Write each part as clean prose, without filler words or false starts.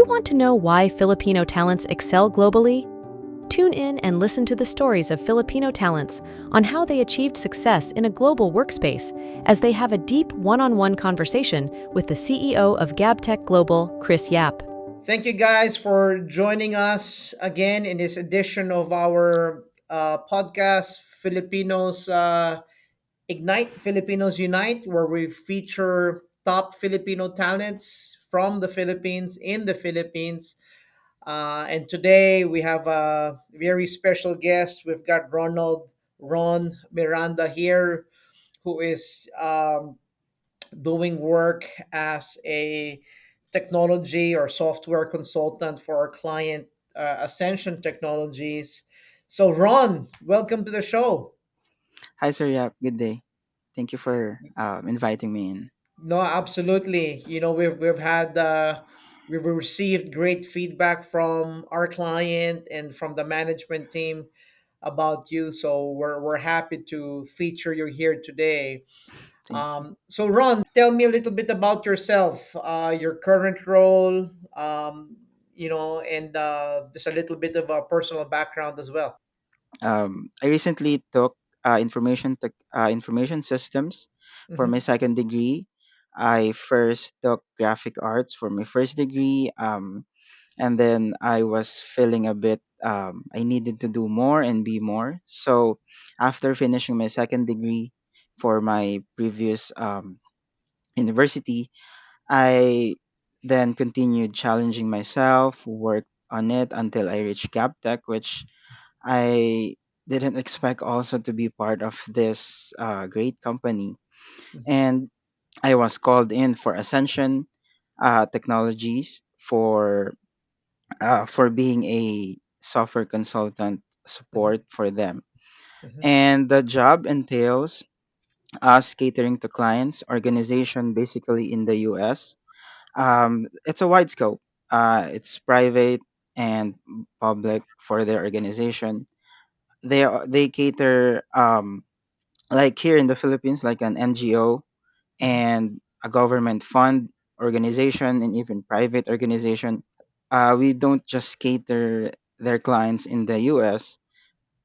you want to know why Filipino talents excel globally? Tune in and listen to the stories of Filipino talents on how they achieved success in a global workspace as they have a deep one-on-one conversation with the CEO of Gabtech Global, Chris Yap. Thank you guys for joining us again in this edition of our podcast, Filipinos Ignite, Filipinos Unite, where we feature top Filipino talents from the Philippines in the Philippines. And today we have a very special guest. We've got Ron Miranda here, who is doing work as a technology or software consultant for our client, Ascension Technologies. So, Ron, welcome to the show. Hi, sir. Yeah, good day. Thank you for inviting me in. No, absolutely. We've received great feedback from our client and from the management team about you. So we're happy to feature you here today. Thank you. So, Ron, tell me a little bit about yourself, your current role, and just a little bit of a personal background as well. I recently took information systems for my Mm-hmm, second degree. I first took graphic arts for my first degree, and then I was feeling a bit. I needed to do more and be more. So after finishing my second degree for my previous university, I then continued challenging myself, worked on it until I reached Gaptech, which I didn't expect also to be part of this great company. mm-hmm, And I was called in for Ascension Technologies for being a software consultant mm-hmm, support for them. mm-hmm, And the job entails us catering to clients, organization basically in the US. It's a wide scope. It's private and public for their organization. They cater like here in the Philippines, like an NGO mm-hmm, and a government fund organization and even private organization. We don't just cater their clients in the US.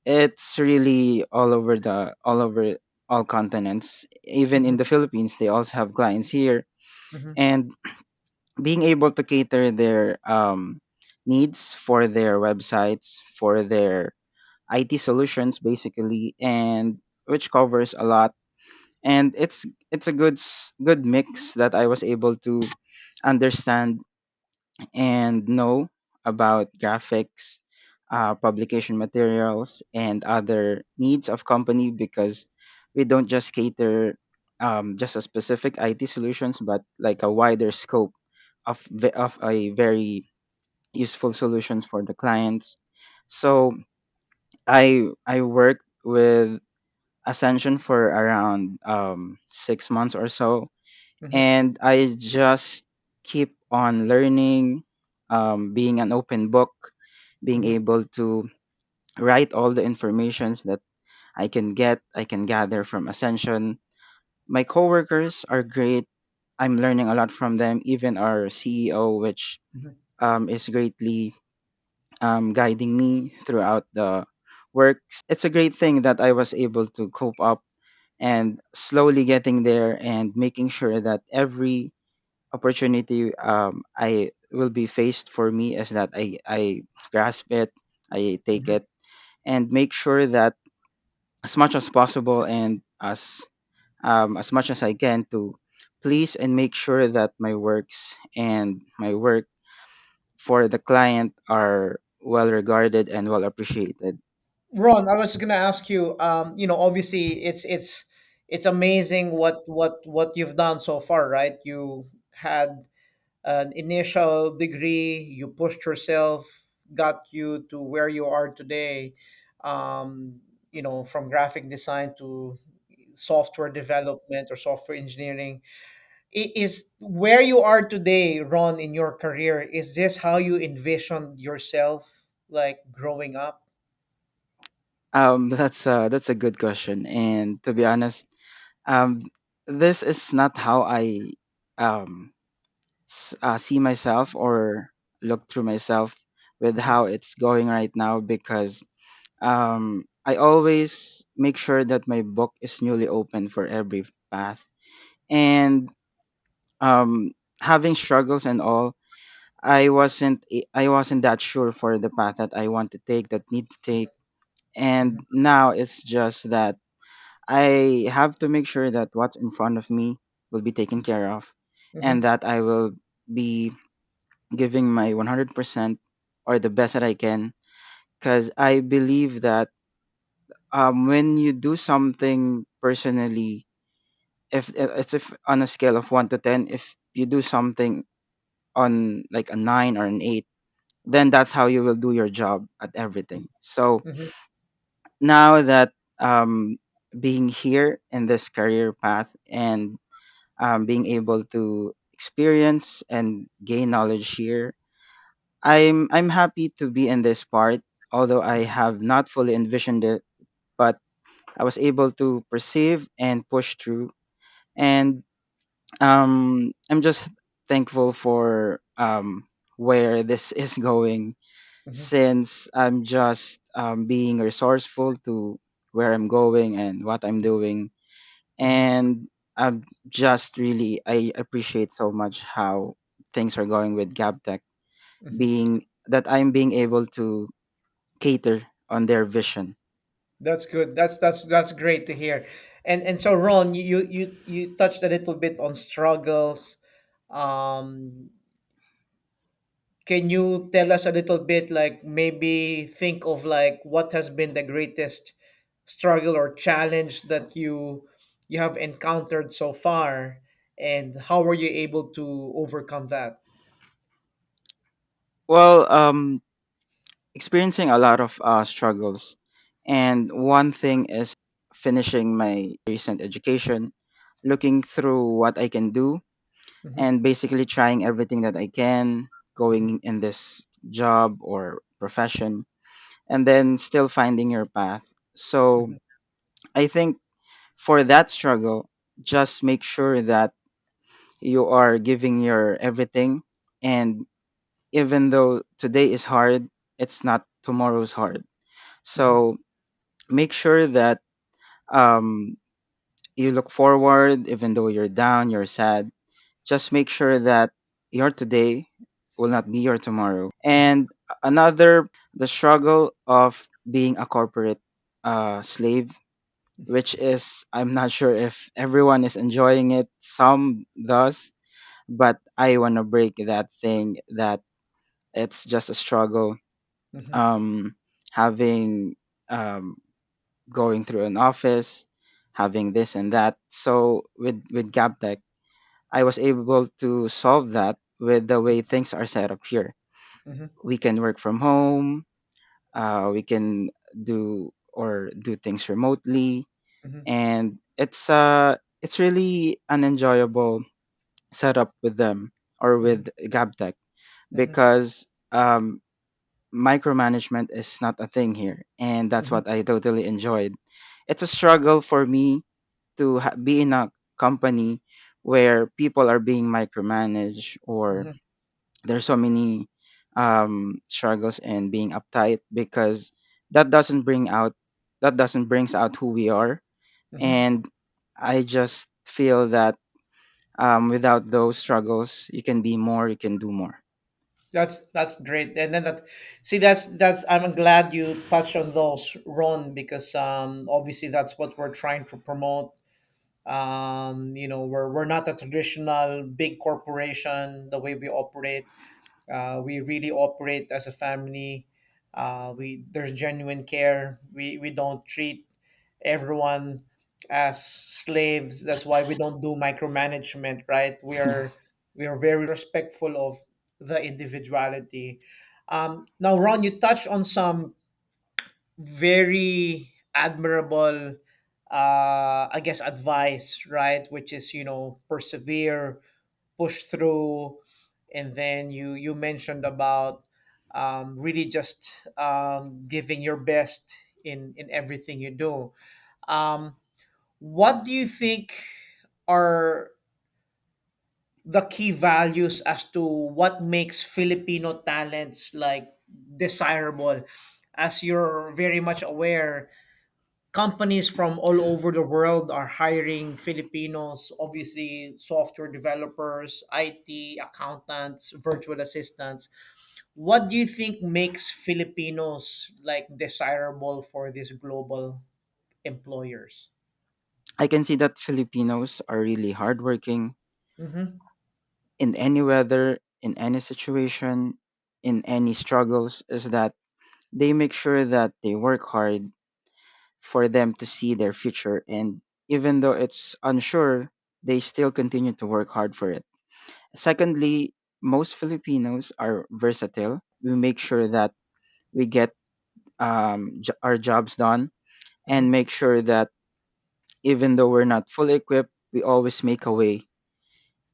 It's really all over all continents. Even in mm-hmm, the Philippines, they also have clients here, mm-hmm, and being able to cater their needs for their websites, for their IT solutions, basically, and which covers a lot. And it's a good mix that I was able to understand and know about graphics, publication materials, and other needs of company because we don't just cater just a specific IT solutions, but like a wider scope of a very useful solutions for the clients. So I worked with Ascension for around 6 months or so, mm-hmm, and I just keep on learning, being an open book, being mm-hmm, able to write all the informations that I can gather from Ascension. My coworkers are great. I'm learning a lot from them. Even our CEO, which mm-hmm. is greatly guiding me throughout the works. It's a great thing that I was able to cope up and slowly getting there and making sure that every opportunity I will be faced for me is that I grasp it, I take Mm-hmm. it, and make sure that as much as possible and as much as I can to please and make sure that my works and my work for the client are well regarded and well appreciated. Ron, I was gonna ask you. Obviously, it's amazing what you've done so far, right? You had an initial degree, you pushed yourself, got you to where you are today. From graphic design to software development or software engineering. Is where you are today, Ron, in your career, is this how you envisioned yourself like growing up? That's a good question, and to be honest, um, this is not how I um, see myself or look through myself with Mhm. how it's going right now, because I always make sure that my book is newly open for every path. And um, having struggles and all, I wasn't that sure for the path that I want to take, that need to take. And Mhm. now it's just that I have to make sure that what's in front of me will be taken care of, and Mhm. that I will be giving my 100% or the best that I can, because I believe that when you do something personally, if it's if on a scale of 1 to 10, if you do something on like a 9 or an 8, then that's how you will do your job at everything. So Mhm. now that being here in this career path, and being able to experience and gain knowledge here, I'm happy to be in this part, although I have not fully envisioned it, but I was able to perceive and push through. And I'm just thankful for where this is going, Mhm. since I'm just being resourceful to where I'm going and what I'm doing. Mhm. And I'm just really, I appreciate so much how things are going with Gabtech, Mhm. being that I'm being able to cater on their vision. That's good. That's great to hear. And so Ron, you touched a little bit on struggles. Um, can you tell us a little bit, like maybe think of like what has been the greatest struggle or challenge that you have encountered so far, and how were you able to overcome that? Well, experiencing a lot of struggles. And one thing is finishing my recent education, looking through what I can do, Mm-hmm. and basically trying everything that I can Mm-hmm. going in this job or profession, and then still finding your path. So Mm-hmm. I think for that struggle, just make sure that you are giving your everything. And even though today is hard, it's not tomorrow's hard. Mm-hmm. So make sure that um, you look forward, even though you're down, you're sad. Just make sure that your today will not be your tomorrow. Mm-hmm. And another, the struggle of being a corporate slave, which is, I'm not sure if everyone is enjoying it. Some does, but I want to break that thing that it's just a struggle. Mm-hmm. Um, having um, going through an office, having this and that. So with Gaptech, I was able to solve that with the way things are set up here. Mm-hmm. We can work from home. We can do things remotely, Mm-hmm. and it's really an enjoyable setup with them, or Mm-hmm. with Gabtech, Mm-hmm. because micromanagement is not a thing here, and that's Mm-hmm. what I totally enjoyed. It's a struggle for me to be in a company where people are being micromanaged, or Mm-hmm. there's so many struggles and being uptight, because that doesn't bring out that doesn't brings out who we are. Mm-hmm. And I just feel that without those struggles, you can be more, you can do more. That's great. And then that's I'm glad you touched on those, Ron, because obviously that's what we're trying to promote. We're not a traditional big corporation the way we operate. We really operate as a family. We There's genuine care. We don't treat everyone as slaves. That's why we don't do micromanagement, right? Yes. We are very respectful of the individuality. Now, Ron, you touched on some very admirable, I guess, advice, right? Which is, persevere, push through, and then you mentioned about really just giving your best in everything you do. Um, what do you think are the key values as to what makes Filipino talents like desirable. As you're very much aware, companies from all over the world are hiring Filipinos, obviously software developers, IT, accountants, virtual assistants. What do you think makes Filipinos like desirable for these global employers? I can see that Filipinos are really hardworking Mm-hmm. in any weather, in any situation, in any struggles, is that they make sure that they work hard for them to see their future. And even though it's unsure, they still continue to work hard for it. Secondly, most Filipinos are versatile. We make sure that we get our jobs done and Mm-hmm. make sure that even though we're not fully equipped, we always make a way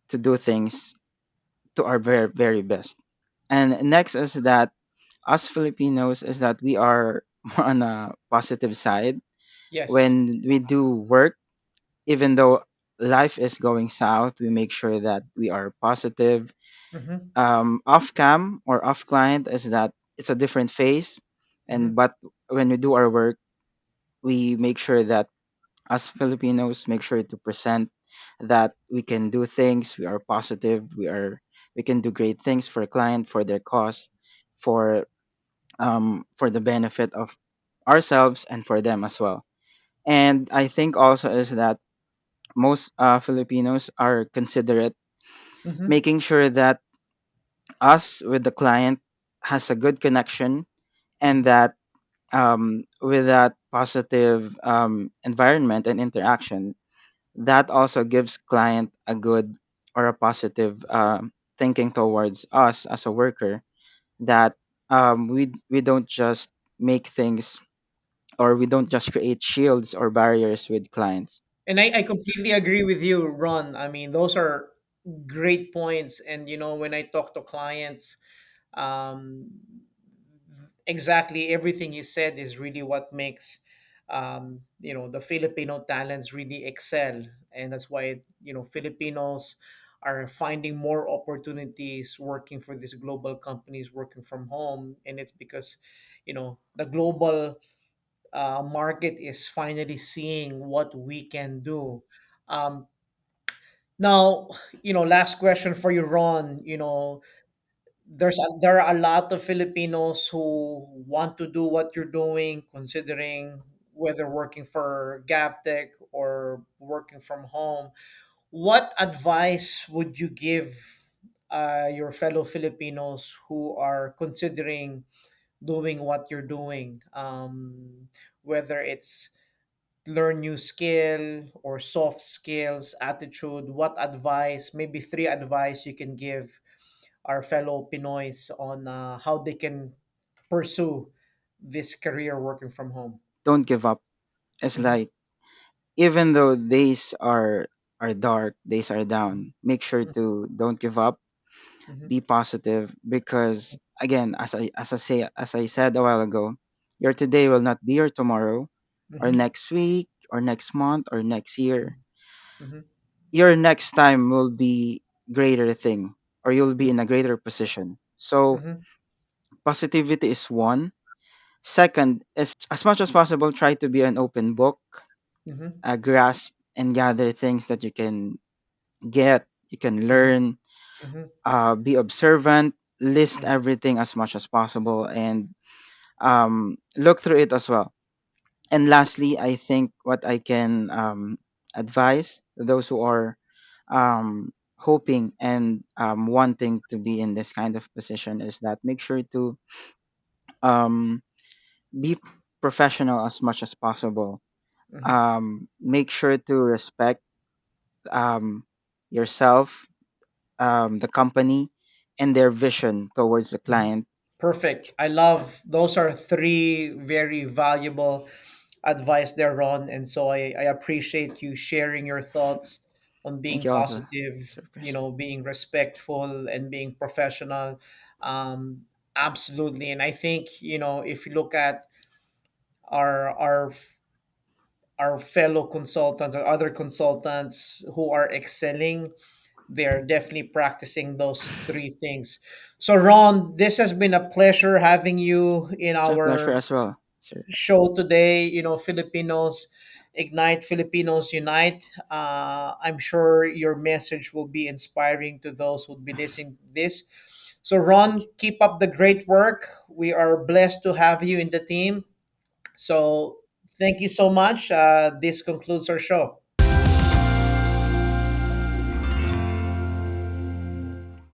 to do things to our very, very best. And next is that us Filipinos is that we are more on a positive side. Yes. When we do work, even though life is going south, we make sure that we are positive. Mm-hmm. Off cam or off client is that it's a different phase, and Mm-hmm. but when we do our work, we make sure that us Filipinos make sure to present that we can do things, we are positive, we can do great things for a client, for their cause, for the benefit of ourselves and for them as well. And I think also is that most Filipinos are considerate, Mm-hmm. making sure that us with the client has a good connection, and Mm-hmm. that with that positive environment and interaction, that also gives client a good or a positive thinking towards us as a worker, that we don't just make things, or we don't just create shields or barriers with clients. And I completely agree with you, Ron. I mean, those are great points. And, when I talk to clients, um, exactly everything you said is really what makes, the Filipino talents really excel. And that's why, Filipinos are finding more opportunities working for these global companies, working from home. And it's because, the global market is finally seeing what we can do. Um, Now, last question for you, Ron. There are a lot of Filipinos who want to do what you're doing, considering whether working for Gabtech or working from home. What advice would you give your fellow Filipinos who are considering doing what you're doing? Whether it's learn new skill or soft skills, attitude, what advice, maybe three advice you can give our fellow Pinoys on how they can pursue this career working from home? Don't give up. It's Mm-hmm. like, even though days are dark, days are down, make sure to don't give up, Mm-hmm. be positive, because again, as I said a while ago, your today will not be your tomorrow, or Mm-hmm. next week, or next month, or next year. Mm-hmm. Your next time will be greater thing, or you'll be in a greater position. So Mm-hmm. positivity is one. Second is, as much as possible, try to be an open book, Mm-hmm. grasp and gather things that you can get, you can Mm-hmm. learn, Mm-hmm. be observant, list Mm-hmm. everything as much as possible, and look through it as well. And lastly, I think what I can advise those who are hoping and wanting to be in this kind of position is that make sure to um, be professional as much as possible. Mm-hmm. Make sure to respect um, yourself, the company, and their vision towards the Mm-hmm. client. Perfect. I love those are three very valuable advice there, Ron. And so I appreciate you sharing your thoughts on Thank being you also, positive, Sir Chris. being respectful and being professional. Um, Absolutely. And I think, if you look at our our fellow consultants or other consultants who are excelling, they're definitely practicing those three things. So, Ron, this has been a pleasure having you in It's my pleasure our as well, sir. show today. Filipinos Ignite, Filipinos Unite. I'm sure your message will be inspiring to those who'll be listening to this. So, Ron, keep up the great work. We are blessed to have you in the team. So, thank you so much. This concludes our show.